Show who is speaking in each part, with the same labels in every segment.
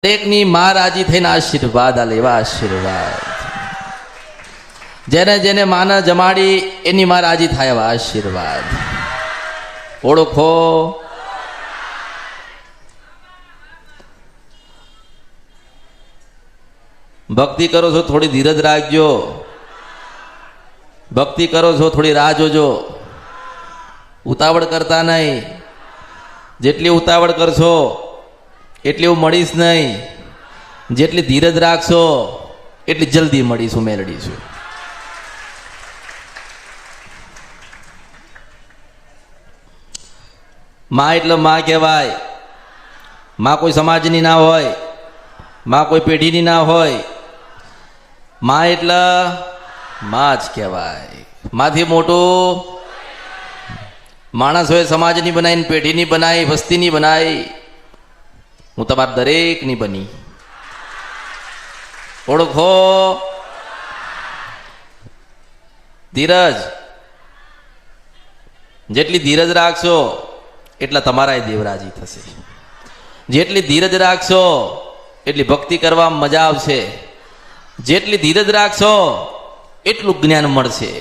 Speaker 1: દરેકની માં રાજી થઈને આશીર્વાદ આલે એવા આશીર્વાદ. જેને જેને માને જમાડી એની માં રાજી થાય એવા આશીર્વાદ. ઓળખો ભક્તિ કરો છો થોડી ધીરજ રાખજો. ભક્તિ કરો છો થોડી રાહ જોજો. ઉતાવળ કરતા નહીં. જેટલી ઉતાવળ કરશો એટલી હું મળીશ નહીં. જેટલી ધીરજ રાખશો એટલી જલ્દી મળીશું, મેળડીશું. માં એટલે માં કહેવાય. માં કોઈ સમાજની ના હોય, માં કોઈ પેઢીની ના હોય. માં એટલે માં જ કહેવાય. માંથી મોટું માણસ હોય સમાજની બનાવીને પેઢીની બનાવી, વસ્તીની બનાવી. હું તમારા દરેકની બની. ઓળખો ધીરજ. જેટલી ધીરજ રાખશો એટલા તમારા દેવરાજી થશે. જેટલી ધીરજ રાખશો એટલી ભક્તિ કરવામાં મજા આવશે. જેટલી ધીરજ રાખશો એટલું જ્ઞાન મળશે.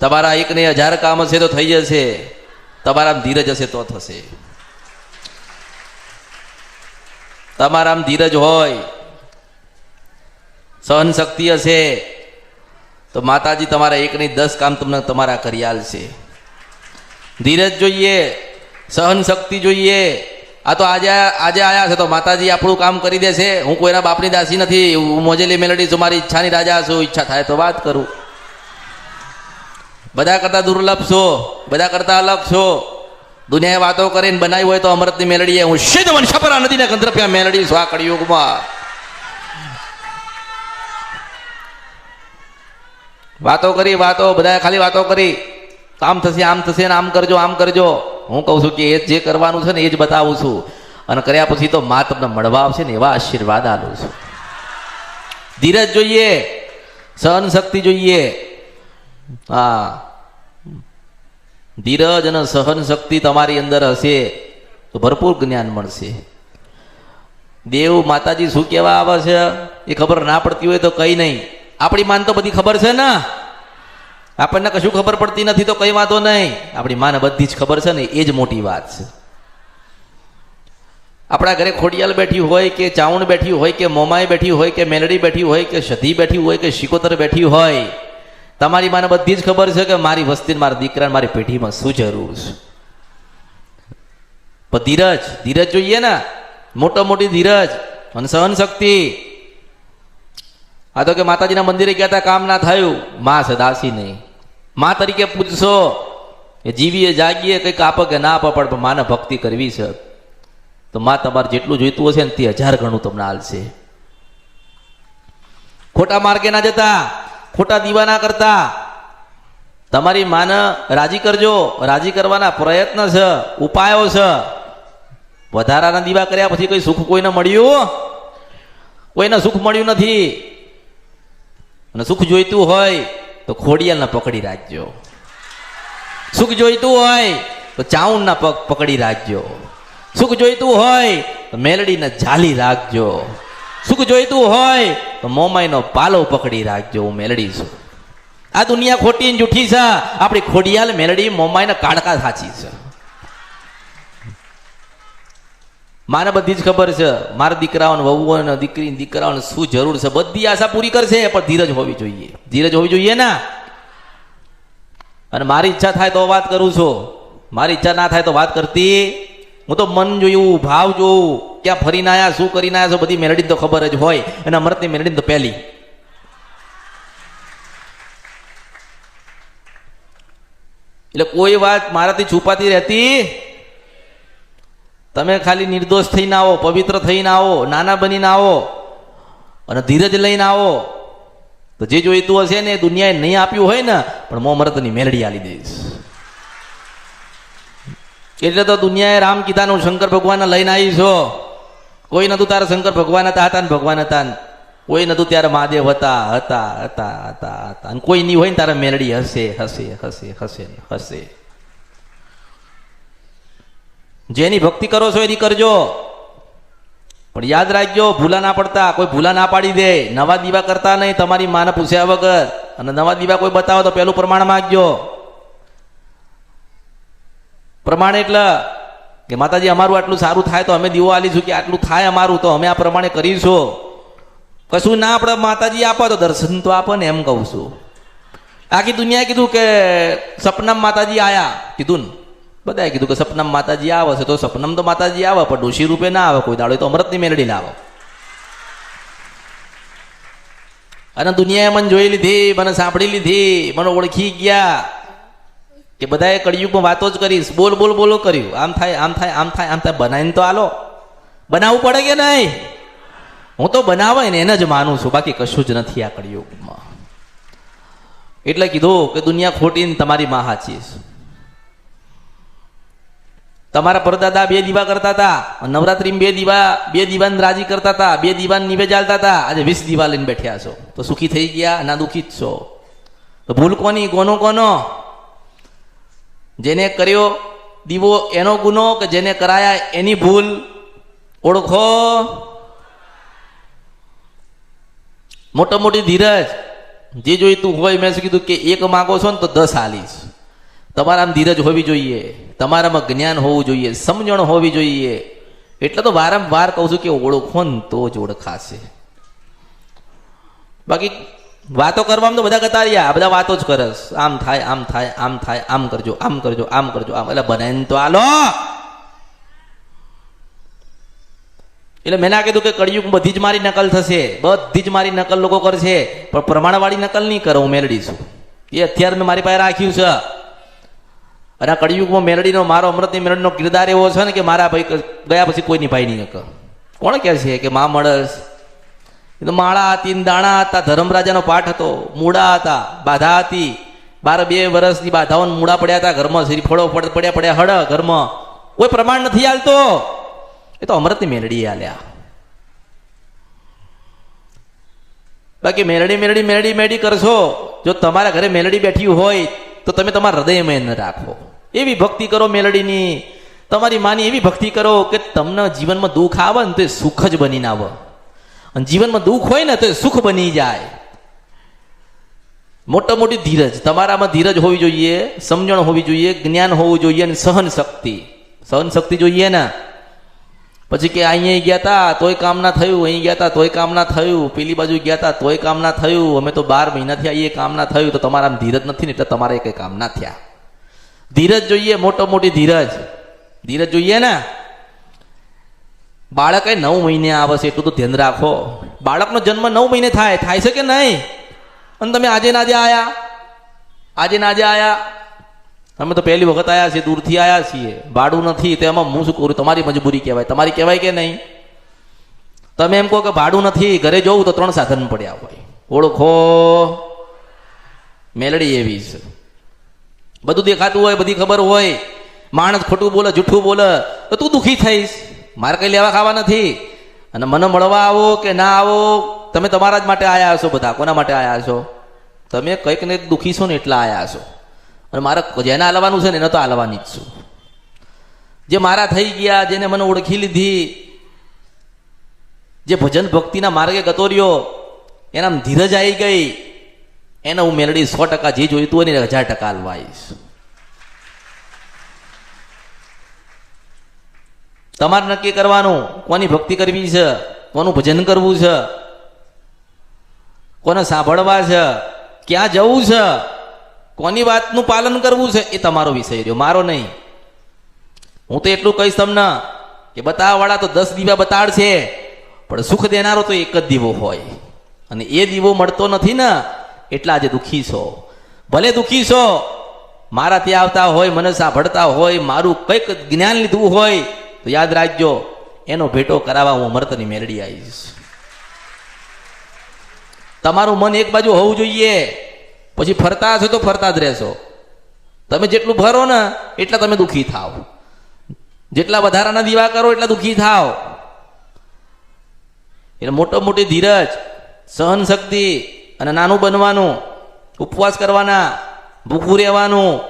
Speaker 1: તમારા એકને 1000 કામ હશે તો થઈ જશે. તમારામાં ધીરજ હશે તો થશે. તમારામાં ધીરજ હોય, સહન શક્તિ હશે તો માતાજી તમારા એક નહીં 10 કામ તમને તમારા કરી આલશે. ધીરજ જોઈએ, સહન શક્તિ જોઈએ. આ તો આજે આયા છે તો માતાજી આપણું કામ કરી દેશે. હું કોઈના બાપની દાસી નથી. હું મોજેલી મેલડી છું, મારી ઈચ્છાની રાજા છું. ઈચ્છા થાય તો વાત કરું. બધા કરતા દુર્લભ છો, બધા કરતા અલગ છો. દુનિયાએ વાતો કરીને બનાવી હોય તો અમૃતની મેલડીએ હું સિદ્ધ વંશપરા નદીના ગંધર્પ્યા મેલડી છું. આ કળિયુગમાં વાતો કરી, વાતો બધા ખાલી વાતો કરી. આમ થશે, આમ થશે, ને આમ કરજો, આમ કરજો. હું કહું છું કે એ જે કરવાનું છે ને એ જ બતાવું છું. અને કર્યા પછી તો માં તમને મળવા આવશે ને એવા આશીર્વાદ આલું છું. ધીરજ જોઈએ, સહન શક્તિ જોઈએ. હા, ધીરજ અને સહન શક્તિ તમારી અંદર હશે તો ભરપૂર જ્ઞાન મળશે. દેવ માતાજી શું કહેવા આવે છે એ ખબર ના પડતી હોય તો કઈ નહીં. આપણી માન તો બધી ખબર છે ને. આપણને કશું ખબર પડતી નથી તો કઈ વાંધો નહીં. આપણી માને બધી જ ખબર છે ને, એ જ મોટી વાત છે. આપણા ઘરે ખોડિયાલ બેઠી હોય કે ચાવણ બેઠી હોય કે મોમાઈ બેઠી હોય કે મેલડી બેઠી હોય કે સધી બેઠી હોય કે શિકોતર બેઠી હોય, તમારી માને બધી જ ખબર છે કે મારી વસ્તી, મારા દીકરા, મારી પેઢીમાં શું જરૂર છે. પણ ધીરજ, ધીરજ જોઈએ ને. મોટી ધીરજ અને સહન શક્તિ. આ તો કે માતાજીના મંદિરે ગયા હતા, કામ ના થયું. માં છે દાસી નહીં. માં તરીકે પૂછશો કે જીવીએ જાગીએ કંઈક આપે કે ના આપે, પણ માને ભક્તિ કરવી છે તો માં તમારે જેટલું જોઈતું હશે ને તે 1000 ગણું તમને આલશે. ખોટા માર્ગે ના જતા, ખોટા દીવા ના કરતા. તમારી માને રાજી કરજો. રાજી કરવાના પ્રયત્ન છે, ઉપાયો છે. વધારાના દીવા કર્યા પછી કોઈ સુખ કોઈને મળ્યું? કોઈને સુખ મળ્યું નથી. અને સુખ જોઈતું હોય તો ખોડિયાલને પકડી રાખજો. સુખ જોઈતું હોય તો ચાઉંડના પગ પકડી રાખજો. સુખ જોઈતું હોય તો મેલડીને ઝાલી રાખજો. સુખ જોઈતું હોય તો મોમાઈનો પાલો પકડી રાખજો. હું મેલડી છું. આ દુનિયા ખોટી જૂઠી છે. આપણી ખોડિયાલ મેલડી મોમાઈના કાળકા સાચી છે. માને બધી જ ખબર છે. મારા દીકરાઓને, વહુઓને, દીકરી દીકરાઓને શું જરૂર છે બધી આશા પૂરી કરશે. પણ ધીરજ હોવી જોઈએ. ધીરજ હોવી જોઈએ ને. અને મારી ઈચ્છા થાય તો વાત કરું છું. મારી ઈચ્છા ના થાય તો વાત કરતી. હું તો મન જોયું, ભાવ જોઉં, ક્યાં ફરીને આવ્યા, શું કરીને આવ્યા છો, બધી મેલડી તો ખબર જ હોય. અને અમૃતની મેલડી તો પહેલી. એટલે કોઈ વાત મારાથી છુપાતી રહેતી. તમે ખાલી નિર્દોષ થઈને આવો, પવિત્ર થઈને આવો, નાના બનીને આવો અને ધીરજ લઈને આવો તો જે જોઈતું હશે ને દુનિયાએ નહીં આપ્યું હોય ને પણ મો અમૃતની મેલડી આલી દઈશ. એટલે તો દુનિયાએ રામ કીધાનું શંકર ભગવાનને લઈને આવી છો. કોઈ નતું ત્યારે શંકર ભગવાન હતા ને ભગવાન હતા. કોઈ નતું ત્યારે મહાદેવ હતા. અને કોઈ નહીં હોય ને તારે મેલડી હશે. જેની ભક્તિ કરો છો એની કરજો, પણ યાદ રાખજો ભૂલા ના પડતા. કોઈ ભૂલા ના પાડી દે, નવા દીવા કરતા નહીં તમારી માને પૂછ્યા વગર. અને નવા દીવા કોઈ બતાવો તો પેલું પ્રમાણ માંગજો. પ્રમાણ એટલે કે માતાજી અમારું આટલું સારું થાય તો અમે દીવો આલીશું, કે આટલું થાય અમારું તો અમે આ પ્રમાણે કરીશું. કશું ના આપણે માતાજી આપો તો દર્શન તો આપો ને, એમ કહું છું. આખી દુનિયાએ કીધું કે સપનામાં માતાજી આયા, કીધું ને બધાએ કીધું કે સપનામાં માતાજી આવે છે, તો સપનામાં તો માતાજી આવે પણ ડોશી રૂપે ના આવે કોઈ દાડો, તો અમૃતની મેલડી લાવો. અને દુનિયાએ મને જોઈ લીધી, મને સાંભળી લીધી, મને ઓળખી ગયા કે બધાએ કળિયુગમાં વાતો જ કરીશ, બોલ બોલ બોલો કર્યું, આમ થાય આમ થાય આમ થાય આમ થાય. બનાવીને તો આલો, બનાવવું પડે કે નહીં? હું તો બનાવે ને એને જ માનું છું, બાકી કશું જ નથી આ કળિયુગમાં. એટલે કીધું કે દુનિયા ખોટી ને તમારી માં સાચી છે. તમારા પરદાદા 2 દીવા કરતા હતા, નવરાત્રીમાં 2 દીવાને રાજી કરતા હતા, 2 દીવાને નિવેદ આલતા હતા. આજે 20 દીવા લઈને બેઠ્યા છો, તો સુખી થઈ ગયા ના દુઃખી જ છો? તો ભૂલ કોની? કોનો? જેને કર્યો દીવો એનો ગુનો, કે જેને કરાયા એની ભૂલ? ઓળખો. મોટી ધીરજ, જે જોઈતું હોય. મેં કીધું કે 1 માંગો છો ને તો 10 આલીશ. તમારામાં ધીરજ હોવી જોઈએ, તમારામાં જ્ઞાન હોવું જોઈએ, સમજણ હોવી જોઈએ. એટલે તો વારંવાર કહું છું કે ઓળખો ને તો જ ઓળખાશે. બાકી વાતો કરવામાં તો બધા ગતાર્યા, બધા વાતો જ કરસ. આમ થાય આમ થાય આમ થાય, આમ કરજો આમ કરજો આમ કરજો આમ. એટલે બનાવીને તો આલો. એટલે મેં ના કીધું કે કળિયુગ બધી જ મારી નકલ થશે, બધી જ મારી નકલ લોકો કરશે, પણ પ્રમાણવાળી નકલ નહીં કરો. હું મેલડી છું, એ અત્યારે મેં મારી પાસે રાખ્યું છે. અને આ કળિયુગમાં મેલડીનો, મારો અમૃતની મેલડીનો કિરદાર એવો છે ને કે મારા ભાઈ ગયા પછી કોઈ નિભાઈ નહીં શકે. કોણ કહે છે કે મા મળસ? એ તો માળા હતી ને દાણા હતા, ધર્મરાજાનો પાઠ હતો, મૂળા હતા, બાધા હતી. 12 વર્ષની બાધાઓ મૂળા પડ્યા હતા ઘરમાં, શ્રીફળો પડ્યા હળ ઘરમાં. કોઈ પ્રમાણ નથી હાલતો. એ તો અમૃતની મેલડી આલ્યા. બાકી મેલડી કરશો. જો તમારા ઘરે મેલડી બેઠી હોય તો તમે તમારા હૃદયમાં ન રાખો. એવી ભક્તિ કરો મેલડીની, તમારી માની એવી ભક્તિ કરો કે તમને જીવનમાં દુઃખ આવે ને તો સુખ જ બનીને આવે, અને જીવનમાં દુઃખ હોય ને તો સુખ બની જાય. મોટી ધીરજ, તમારામાં ધીરજ હોવી જોઈએ, સમજણ હોવી જોઈએ, જ્ઞાન હોવું જોઈએ, અને સહન શક્તિ જોઈએ ને. પછી કે અહીંયા ગયા હતા તોય કામ ના થયું, અહીં ગયા હતા તોય કામ ના થયું, પેલી બાજુ ગયા હતા તોય કામ ના થયું, અમે તો 12 મહિનાથી આવીએ કામ ના થયું. તો તમારા ધીરજ નથી ને એટલે તમારે કઈ કામ ના થયા. ધીરજ જોઈએ, મોટી ધીરજ જોઈએ ને. બાળક 9 મહિને આવે છે એટલું તો ધ્યાન રાખો. બાળકનો જન્મ 9 મહિને થાય છે કે નહીં? અને તમે આજે નાજે આયા. અમે તો પહેલી વખત આવ્યા છીએ, દૂરથી આવ્યા છીએ, ભાડું નથી, તો એમાં હું શું કરું? તમારી મજબૂરી કહેવાય, તમારી કહેવાય કે નહીં? તમે એમ કહો કે ભાડું નથી, ઘરે જોવું તો 3 સાધન પડ્યા હોય. ઓળખો, મેલડી એવી છે. બધું દેખાતું હોય, બધી ખબર હોય. માણસ ખોટું બોલે, જૂઠું બોલે તો તું દુઃખી થઈશ. મારે કઈ લેવા ખાવા નથી. અને મને મળવા આવો કે ના આવો, તમે તમારા જ માટે આવ્યા હશો. બધા કોના માટે આવ્યા છો? તમે કંઈક ને દુઃખી છો ને એટલા આવ્યા છો. અને મારે જેને હાલવાનું છે ને એને તો હાલવાની જ છું. જે મારા થઈ ગયા, જેને મને ઓળખી લીધી, જે ભજન ભક્તિના માર્ગે ગતો રહ્યો, એના ધીરજ આવી ગઈ, એને હું મેલડી 100% જે જોઈતું હોય ને 1000% હાલવા આવીશ. તમારે નક્કી કરવાનું કોની ભક્તિ કરવી છે, કોનું ભજન કરવું છે, કોને સાંભળવા છે, ક્યાં જવું છે, કોની વાતનું પાલન કરવું છે, એ તમારો વિષય રહ્યો, મારો નહીં. હું તો એટલું કહીશ તમને કે બતાવવાળા તો 10 દીવા બતાડશે, પણ સુખ દેનારો તો એક જ દીવો હોય. અને એ દીવો મળતો નથી ને એટલા આજે દુઃખી છો. ભલે દુઃખી છો, મારા ત્યાં આવતા હોય, મને સાંભળતા હોય, મારું કંઈક જ્ઞાન લીધું હોય તો યાદ રાખજો, એનો ભેટો કરાવવા હું અમૃતની મેલડી આવીશ. તમારું મન એક બાજુ હોવું જોઈએ, પછી ફરતા હશો તો ફરતા જ રહેશો. તમે જેટલું ફરો ને એટલા તમે દુઃખી થાવ, જેટલા વધારાના દીવા કરો એટલા દુઃખી થાવ. એટલે મોટી ધીરજ, સહન શક્તિ અને નાનું બનવાનું, ઉપવાસ કરવાના, ભૂખું રહેવાનું,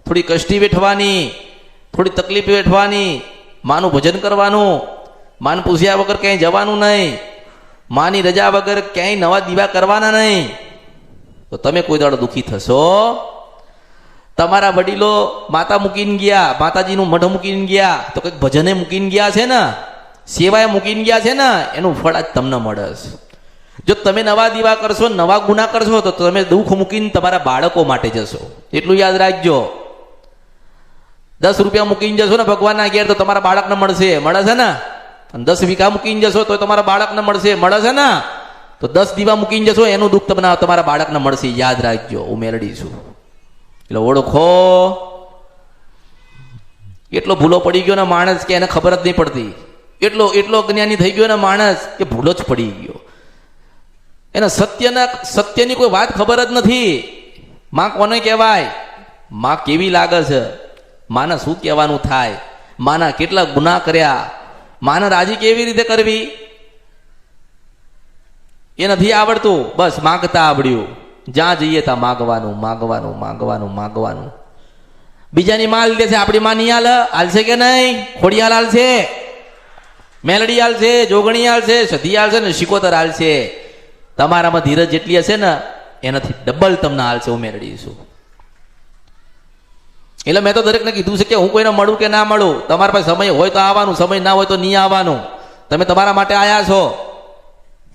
Speaker 1: થોડી કષ્ટી વેઠવાની, થોડી તકલીફ વેઠવાની, માનું ભજન કરવાનું, માન પૂછ્યા વગર ક્યાંય જવાનું નહીં, માની રજા વગર ક્યાંય નવા દીવા કરવાના નહીં. તો તમે કોઈ દાડો દુઃખી થશો? તમારા વડીલો માતા મૂકીને ગયા, માતાજીનું મઢ મૂકીને ગયા, તો કંઈક ભજને મૂકીને ગયા છે ને, સેવાએ મૂકીને ગયા છે ને, એનું ફળ આજ તમને મળે છે. જો તમે નવા દીવા કરશો, નવા ગુના કરશો, તો તમે દુઃખ મૂકીને તમારા બાળકો માટે જશો. એટલું યાદ રાખજો. 10 રૂપિયા મૂકીને જશો ને ભગવાનના ઘેર, તો તમારા બાળકને મળશે, મળે છે ને. અને 10 વીઘા મૂકીને જશો તો તમારા બાળકને મળશે, મળે છે ને. તો 10 દીવા મૂકીને જશો, એનું દુઃખ તમને તમારા બાળકને મળશે. યાદ રાખજો. હું મેલડી છું. એટલે ઓળખો. એટલો ભૂલો પડી ગયો ને માણસ કે એને ખબર જ નહીં પડતી. એટલો અજ્ઞાની થઈ ગયો ને માણસ કે ભૂલો જ પડી ગયો. એને સત્યની કોઈ વાત ખબર જ નથી. માં કોને કહેવાય, માં કેવી લાગે છે, માને શું કહેવાનું થાય, માના કેટલા ગુના કર્યા, માને રાજી કેવી રીતે કરવી એ નથી આવડતું. બસ માગતા આવડ્યું. જ્યાં જઈએ ત્યાં માગવાનું, માગવાનું, માગવાનું, માગવાનું. બીજાની માં લીધે છે, આપણી માં નહીં હાલશે કે નહીં? ખોડિયાલ હાલશે, મેલડી હાલશે, જોગણી હાલશે, સધી હાલશે ને શિકોતર હાલશે. તમારામાં ધીરજ જેટલી હશે ને એનાથી ડબલ તમને હાલશે. હું મેલડી છું. એટલે મેં તો દરેકને કીધું છે કે હું કોઈને મળું કે ના મળું, તમારા પાસે સમય હોય તો આવવાનું, સમય ના હોય તો નહીં આવવાનું. તમે તમારા માટે આવ્યા છો.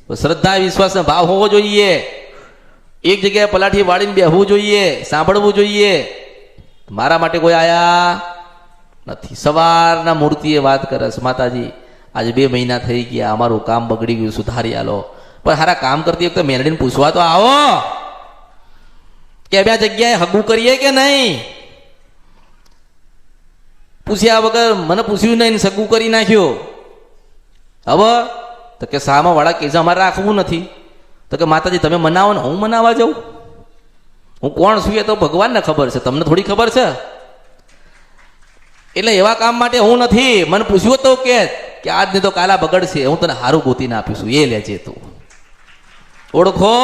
Speaker 1: શ્રદ્ધા વિશ્વાસનો ભાવ હોવો જોઈએ. એક જગ્યાએ પલાઠી વાળીને બેહવું જોઈએ, સાંભળવું જોઈએ. મારા માટે કોઈ આયા નથી. સવારના મૂર્તિએ વાત કરે છે, માતાજી આજે 2 મહિના થઈ ગયા, અમારું કામ બગડી ગયું, સુધારી આલો. પણ હારા કામ કરતી વખતે મેલડીને પૂછવા તો આવો કે બે જગ્યાએ હગું કરીએ કે નહીં. પૂછ્યા વગર મને પૂછ્યું નહીં, સગું કરી નાખ્યું. હવે તો કે સામા વાળા કેસ અમારે રાખવું નથી. તો કે માતાજી તમે મનાવો ને, હું મનાવવા જાઉં? હું કોણ છું એ તો ભગવાનને ખબર છે, તમને થોડી ખબર છે. એટલે એવા કામ માટે હું નથી. મને પૂછ્યું તો કે આજની તો કાલા બગડશે, હું તને હારું ગોતીને આપીશું, એ લેજે તું. ઓળખો.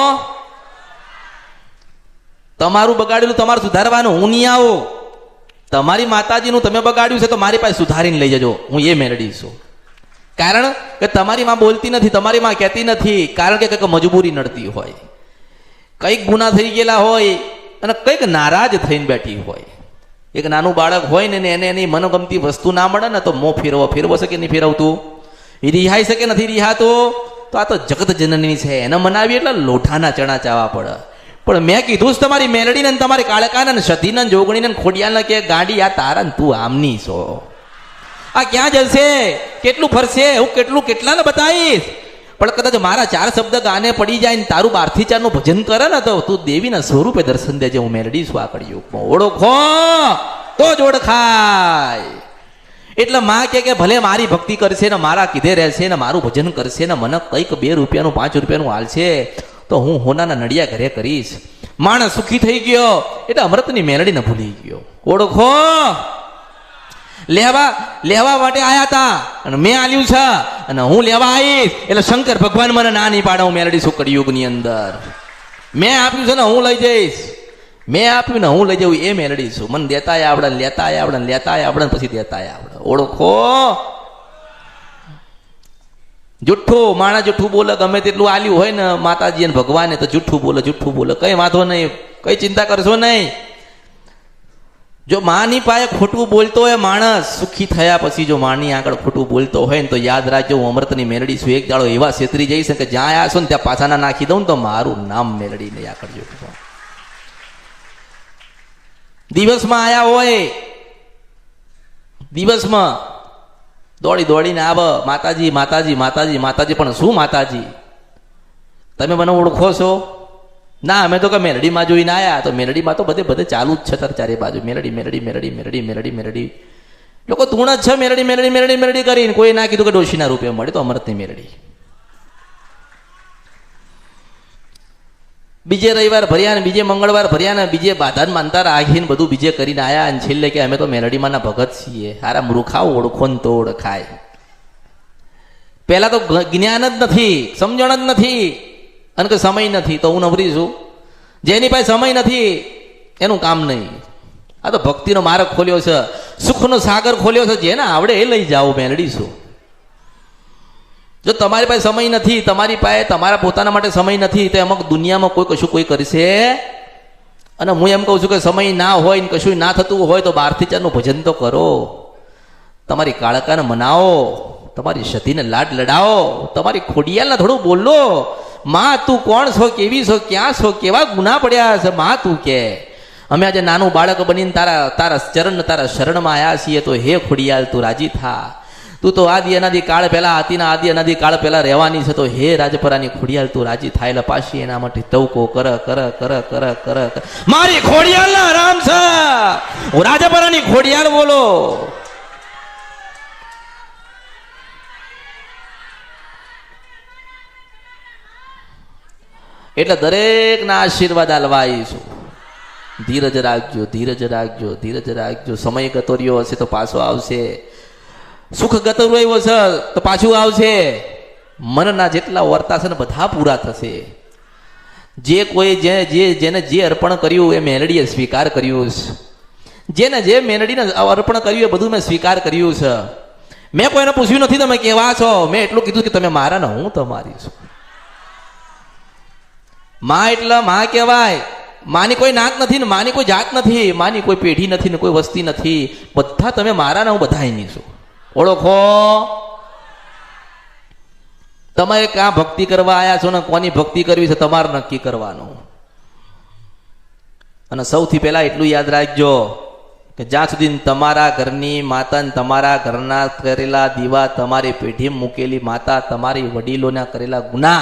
Speaker 1: તમારું બગાડેલું તમારે સુધારવાનું, હું નહીં આવું. તમારી માતાજીનું તમે બગાડ્યું છે તો મારી પાસે સુધારીને લઈ જજો, હું એ મેળવી છું. કારણ કે તમારી માં બોલતી નથી, તમારી માં કહેતી નથી, કારણ કે કંઈક મજબૂરી નડતી હોય, કંઈક ગુના થઈ ગયેલા હોય અને કંઈક નારાજ થઈને બેઠી હોય. એક નાનું બાળક હોય ને એને એની મનગમતી વસ્તુ ના મળે ને તો મોં ફેરવો છે કે નહીં ફેરવતું? એ રિહાઈ શકે નથી રિહાતું? તો આ તો જગત જનની છે, એને મનાવી એટલે લોઠાના ચણા ચાવા પડે. પણ મેં કીધું તમારી મેલડીને તમારી કાળકાને સતીને જોગણીને ખોડિયાને કે ગાડી આ તારા તું આમની છો, આ ક્યાં જશે, કેટલું ફરશે, હું કેટલાને બતાવીશ. પણ કદાચ મારા 4 શબ્દ ગાને પડી જાય ને તારું 12 થી 4 નું ભજન કરે ને તો તું દેવીના સ્વરૂપે દર્શન દેજે. હું મેલડી છું. આ કળિયુગમાં ઓળખો તો જ ઓળખાય. એટલે માં કે ભલે મારી ભક્તિ કરશે ને મારા કીધે રહેશે ને મારું ભજન કરશે ને મને કંઈક 2 રૂપિયાનું 5 રૂપિયાનું હાલશે તો હું હોનાના નડિયા ઘરે કરીશ. માણસ સુખી થઈ ગયો એટલે અમૃતની મેલડીને ભૂલી ગયો. ઓળખો. લેવા માટે આયા હતા અને મેં આલ્યું છે અને હું લેવા આવીશ એટલે શંકર ભગવાન મને ના નહીં પાડે. હું મેલડી છું કળિયુગની અંદર. મેં આપ્યું છે ને હું લઈ જઈશ, મેં આપ્યું ને હું લઈ જવું, એ મેલડી છું. મને દેતા આવડે, લેતા આવડે, લેતા આવડે, પછી દેતા આવડે. ઓળખો. જુઠ્ઠું માણસ જુઠ્ઠું બોલે, ગમે તેટલું આલ્યું હોય ને માતાજી અને ભગવાને તો જુઠ્ઠું બોલે. કઈ વાંધો નહીં, કઈ ચિંતા કરશો નહીં. જો માની પાસે ખોટું બોલતો હોય માણસ, સુખી થયા પછી જો માની આગળ ખોટું બોલતો હોય ને તો યાદ રાખજો હું અમૃતની મેલડી છું. એક દાડો એવા છેતરી જઈશ કે જ્યાં આવ્યા છો ને ત્યાં પાછાના નાખી દઉં ને તો મારું નામ મેલડી નહીં આ કરજો. દિવસમાં આયા હોય, દિવસમાં દોડીને આવે માતાજી માતાજી માતાજી માતાજી. પણ શું માતાજી? તમે મને ઓળખો છો? ના, અમે તો કે મેલડીમાં જોઈને આવ્યા. તો મેલડીમાં તો બધે ચાલુ જ છે તાર ચારે બાજુ મેલડી મેલડી મેલડી મેલડી મેલડી મેલડી. લોકો તું જ છે મેલડી મેલડી મેલડી મેલડી કરીને. કોઈ ના કીધું કે ડોશીના રૂપે મળે તો અમૃતની મેલડી. બીજે રવિવાર ભર્યા ને બીજે મંગળવાર ભર્યા ને બીજે બાધા માનતા રાખીને બધું બીજે કરીને આવ્યા અને છેલ્લે કે અમે તો મેલડીમાંના ભગત છીએ. હારા મૂર્ખાઓ ઓળખો ને તો ઓળખાય. પહેલા તો જ્ઞાન જ નથી, સમજણ જ નથી અને કે સમય નથી તો હું નવરી છું. જેની પાસે સમય નથી એનું કામ નહીં. આ તો ભક્તિનો માર્ગ ખોલ્યો છે, સુખનો સાગર ખોલ્યો છે, જેને આવડે એ લઈ જાઓ મેલડીશું. જો તમારી પાસે સમય નથી, તમારી પાસે તમારા પોતાના માટે સમય નથી, તો એમાં દુનિયામાં કોઈ કશું કોઈ કરશે. અને હું એમ કહું છું કે સમય ના હોય ને કશું ના થતું હોય તો 12 થી 4 નું ભજન તો કરો, તમારી કાળકાને મનાવો, તમારી સતીને લાડ લડાવો, તમારી ખોડિયાલને થોડું બોલો, માં તું કોણ છો, કેવી છો, ક્યાં છો, કેવા ગુના પડ્યા છે, માં તું કે અમે આજે નાનું બાળક બનીને તારા શરણમાં આવ્યા છીએ, તો હે ખોડિયાલ તું રાજી થા. તું તો આદિ અનાદિ કાળ પહેલા હતી ને આદિ અનાદિ કાળ પહેલા રહેવાની છે, તો હે રાજપરાની ખોડિયાલ તું રાજી થાય. એટલે પાછી એના માટે ટવકો કર કર કર કર કર મારી ખોડિયાલ ના આરામ છે, હું રાજપરાની ખોડિયાલ બોલો. એટલે દરેકના આશીર્વાદ આલવા આવીશું. ધીરજ રાખજો, ધીરજ રાખજો, ધીરજ રાખજો. સમય ગતો રહ્યો હશે તો પાછો આવશે, સુખ ગતો રહ્યો છે તો પાછું આવશે. મનના જેટલા વર્તા છે ને બધા પૂરા થશે. જે કોઈ જેને જે અર્પણ કર્યું એ મેલડીએ સ્વીકાર કર્યું છે. જેને જે મેલડીને અર્પણ કર્યું એ બધું મેં સ્વીકાર કર્યું છે. મેં કોઈને પૂછ્યું નથી તમે કેવા છો, મેં એટલું કીધું કે તમે મારા ને હું તમારી છું. માં એટલે માં કહેવાય. માની કોઈ નાત નથી ને માની કોઈ જાત નથી, માની કોઈ પેઢી નથી ને કોઈ વસ્તી નથી. બધા તમે મારા ને હું બધાની છું. ઓળખો. તમે ક્યાં ભક્તિ કરવા આવ્યા છો ને કોની ભક્તિ કરવી છે તમારે નક્કી કરવાનું. અને સૌથી પહેલા એટલું યાદ રાખજો કે જ્યાં સુધી તમારા ઘરની માતા ને તમારા ઘરના કરેલા દીવા, તમારી પેઢી મૂકેલી માતા, તમારી વડીલોના કરેલા ગુના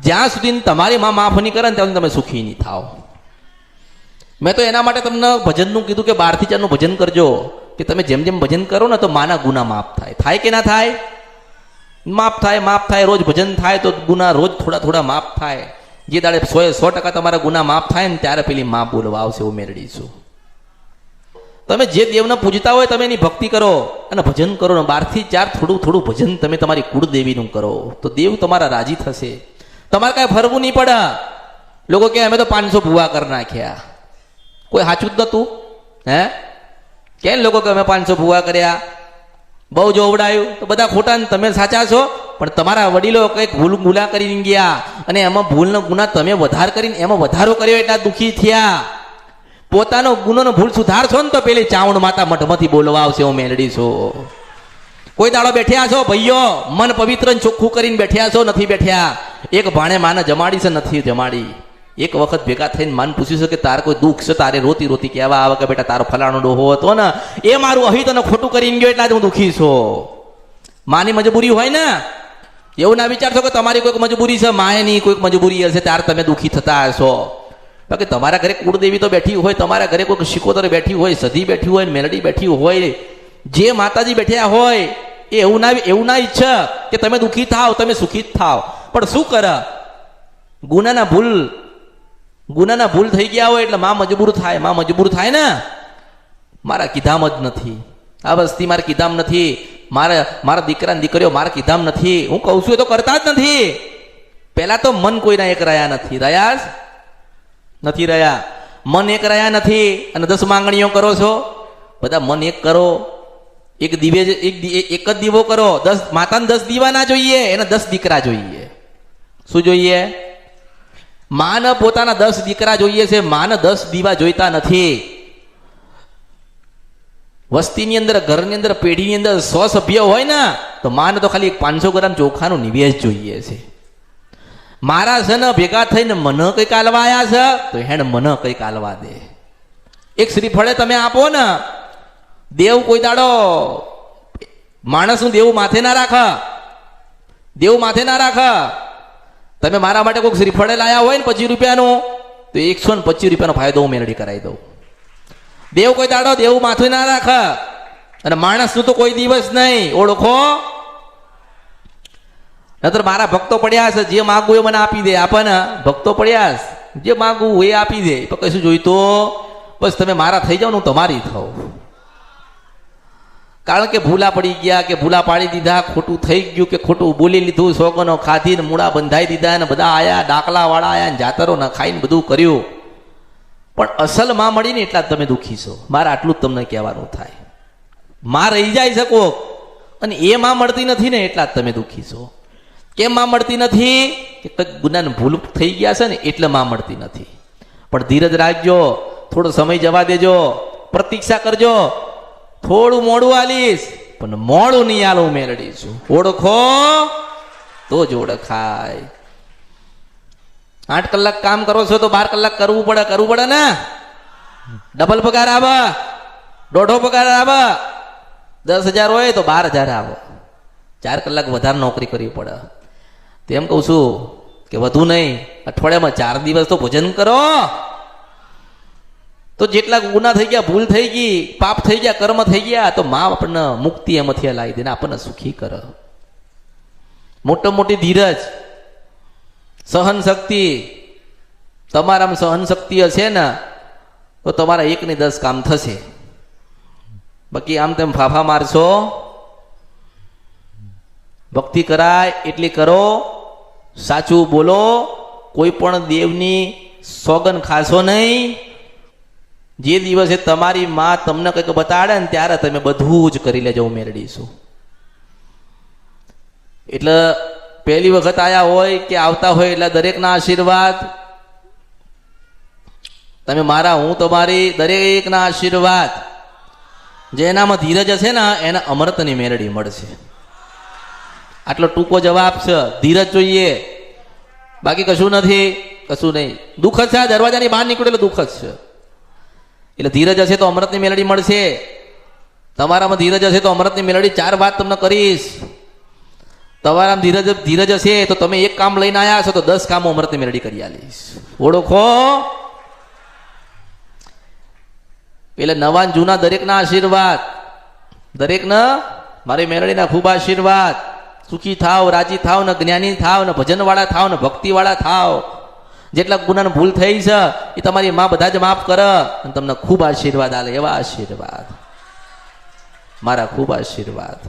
Speaker 1: જ્યાં સુધી તમારી માં માફ નહીં કરે ને ત્યાં તમે સુખી નહીં થાવ. મેં તો એના માટે તમને ભજનનું કીધું કે 12 થી 4 નું ભજન કરજો, કે તમે જેમ જેમ ભજન કરો ને તો માના ગુના માફ થાય. થાય કે ના થાય? માફ થાય, માફ થાય. રોજ ભજન થાય તો ગુના રોજ થોડા થોડા માફ થાય. જે દાડે 100% તમારા ગુના માફ થાય ને ત્યારે પેલી માં બોલવા આવશે, હું મેળવીશું. તમે જે દેવને પૂજતા હોય તમે એની ભક્તિ કરો અને ભજન કરો ને 12 થી 4 થોડું થોડું ભજન તમે તમારી કુળદેવીનું કરો તો દેવ તમારા રાજી થશે. તમારે કાંઈ ફરવું નહીં પડે. લોકો કે અમે તો 500 ભૂવા કરી નાખ્યા, કોઈ સાચું જ નતું. હે કેમ લોકો કે અમે 500 ભૂવા કર્યા, બહુ જોવડાયું, તો બધા ખોટા ને તમે સાચા છો. પણ તમારા વડીલો કંઈક ગુના કરીને ગયા અને એમાં ભૂલનો ગુના તમે વધાર કરીને એમાં વધારો કર્યો એટલા દુઃખી થયા. પોતાનો ગુનો ભૂલ સુધારશો ને તો પેલી ચાવણ માતા મઠમાંથી બોલવા આવશે, હું મેલડી છું. કોઈ દાડો બેઠ્યા છો ભાઈઓ, મન પવિત્ર ચોખ્ખું કરીને બેઠ્યા છો? નથી બેઠ્યા. એક ભાણે માને જમાડી છે? નથી જમાડી. એક વખત ભેગા થઈને માન પૂછ્યું છે કે તારે કોઈ દુઃખ છે? તારે રોતી રોતી કહેવા આવે કે બેટા તારો ફલાણો ડોહો હતો ને એ મારું અહિત અને ખોટું કરીને ગયો એટલે હું દુઃખી છું. માની મજબૂરી હોય ને, એવું ના વિચારશો કે તમારી કોઈક મજબૂરી છે. માએ ની કોઈક મજબૂરી હશે ત્યારે તમે દુઃખી થતા હશો. બાકી તમારા ઘરે કુળદેવી તો બેઠી હોય, તમારા ઘરે કોઈક શિકોતર બેઠી હોય, સધી બેઠી હોય, મેલડી બેઠી હોય, જે માતાજી બેઠ્યા હોય એ એવું ના ઈચ્છે કે તમે દુઃખી થાવ, તમે સુખી જ થાવ. પણ શું કરે, ગુનાના ભૂલ થઈ ગયા હોય એટલે માં મજબૂર થાય. માં મજબૂર થાય ને, મારા કીધામ જ નથી, આ વસ્તી મારે કીધામ નથી, મારા દીકરા ને દીકરીઓ મારા કીધામ નથી. હું કહું છું એ તો કરતા જ નથી. પેલા તો મન કોઈના એક રહ્યા નથી. નથી રહ્યા. મન એક રહ્યા નથી અને 10 માંગણીઓ કરો છો. બધા મન એક કરો. એક જ દીવો કરો. 10 માતાને 10 દીવા ના જોઈએ, એને 10 દીકરા જોઈએ. શું જોઈએ? માને પોતાના 10 દીકરા જોઈએ છે, માને 10 દીવા જોઈતા નથી. વસ્તીની અંદર, ઘરની અંદર, પેઢીની અંદર 100 સભ્ય હોય ને તો માને તો ખાલી 500 ગ્રામ ચોખાનું નિવેશ જોઈએ છે. મારા છે ને ભેગા થઈને મને કંઈક આલવા આવ્યા છે તો હેને મને કંઈક આલવા દે. એક શ્રીફળે તમે આપો ને, દેવ કોઈ દાડો માણસનું દેવું માથે ના રાખે. દેવું માથે ના રાખે. તમે મારા માટે કોઈક શ્રીફળે લાયા હોય ને 25 રૂપિયાનું તો 125 રૂપિયાનો ફાયદો હું મેળવી કરાવી દઉં. દેવ કોઈ દાડો દેવું માથું ના રાખે. અને માણસનું તો કોઈ દિવસ નહીં. ઓળખો. નતર મારા ભક્તો પડ્યા છે, જે માગવું એ મને આપી દે. આપે ને ભક્તો પડ્યા છે, જે માગવું એ આપી દે. પણ કશું જોઈતું બસ તમે મારા થઈ જાઓ ને હું તમારી થાઉં. કારણ કે ભૂલા પડી ગયા, કે ભૂલા પાડી દીધા, ખોટું થઈ ગયું, કે ખોટું બોલી લીધું, સોગનો ખાધી ને મૂળા બંધાઈ દીધા ને બધા આયા, ડાકલા વાળા આયા ને જાતરો ન ખાઈને બધું કર્યું. પણ અસલ માં મળીને એટલા જ તમે દુઃખી છો. મારે આટલું જ તમને કહેવાનું થાય. માં રહી જાય શકો અને એ માં મળતી નથી ને એટલા જ તમે દુઃખી છો. કેમ માં મળતી નથી? કે કંઈક ગુનાની ભૂલ થઈ ગયા છે ને એટલે માં મળતી નથી. પણ ધીરજ રાખજો, થોડો સમય જવા દેજો, પ્રતીક્ષા કરજો. થોડું મોડું આલીશ પણ મોડું નહીં આલું મેળડીશું. ઓળખો તો જ ઓળખાય. 8 કલાક કામ કરો છો તો 12 કલાક કરવું પડે ને. ડબલ પગાર આવે, દોઢો પગાર આવે, 10,000 હોય તો 12,000 આવે. 4 કલાક વધારે નોકરી કરવી પડે. તેમ કહું છું કે વધુ નહીં, અઠવાડિયામાં 4 દિવસ તો ભોજન કરો. તો જેટલા ગુના થઈ ગયા, ભૂલ થઈ ગઈ, પાપ થઈ ગયા, કર્મ થઈ ગયા, તો માં આપણને મુક્તિ એમાંથી લાવી દે ને આપણને સુખી કરે. મોટી ધીરજ, સહન શક્તિ. તમારામાં સહન શક્તિ હશે ને તો તમારા 1 ને 10 કામ થશે. બાકી આમ તેમ ફાફા મારશો. ભક્તિ કરાય એટલી કરો, સાચું બોલો, કોઈ પણ દેવની સોગન ખાશો નહીં. જે દિવસે તમારી માં તમને કંઈક બતાડે ને ત્યારે તમે બધું જ કરી લેજો, મેળવીશું. એટલે પહેલી વખત આયા હોય કે આવતા હોય એટલે દરેકના આશીર્વાદ તમે મારા, હું તમારી, દરેકના આશીર્વાદ. જેનામાં ધીરજ હશે ને એને અમૃતની મેળડી મળશે. આટલો ટૂંકો જવાબ છે. ધીરજ જોઈએ, બાકી કશું નથી, કશું નહીં. દુઃખ જ છે, દરવાજાની બહાર નીકળે એટલે દુઃખ જ છે. એટલે ધીરજ હશે તો અમૃતની મેળડી મળશે. તમારામાં ધીરજ હશે તો અમૃતની મેળડી. 4 વાત તમને કરીશ. તમારામાં ધીરજ હશે તો તમે 1 કામ લઈને આવ્યા છો તો 10 કામો અમૃતની મેળડી કરી આલીશ. ઓળખો. એટલે નવા જૂના દરેકના આશીર્વાદ, દરેકના મારી મેળડીના ખૂબ આશીર્વાદ. સુખી થાવ, રાજી થાવ ને, જ્ઞાની થાવ ને, ભજન વાળા થાવ ને, ભક્તિ વાળા થાવ. જેટલા ગુનાની ભૂલ થઈ છે એ તમારી માં બધા જ માફ કરે અને તમને ખૂબ આશીર્વાદ આલે. એવા આશીર્વાદ, મારા ખૂબ આશીર્વાદ.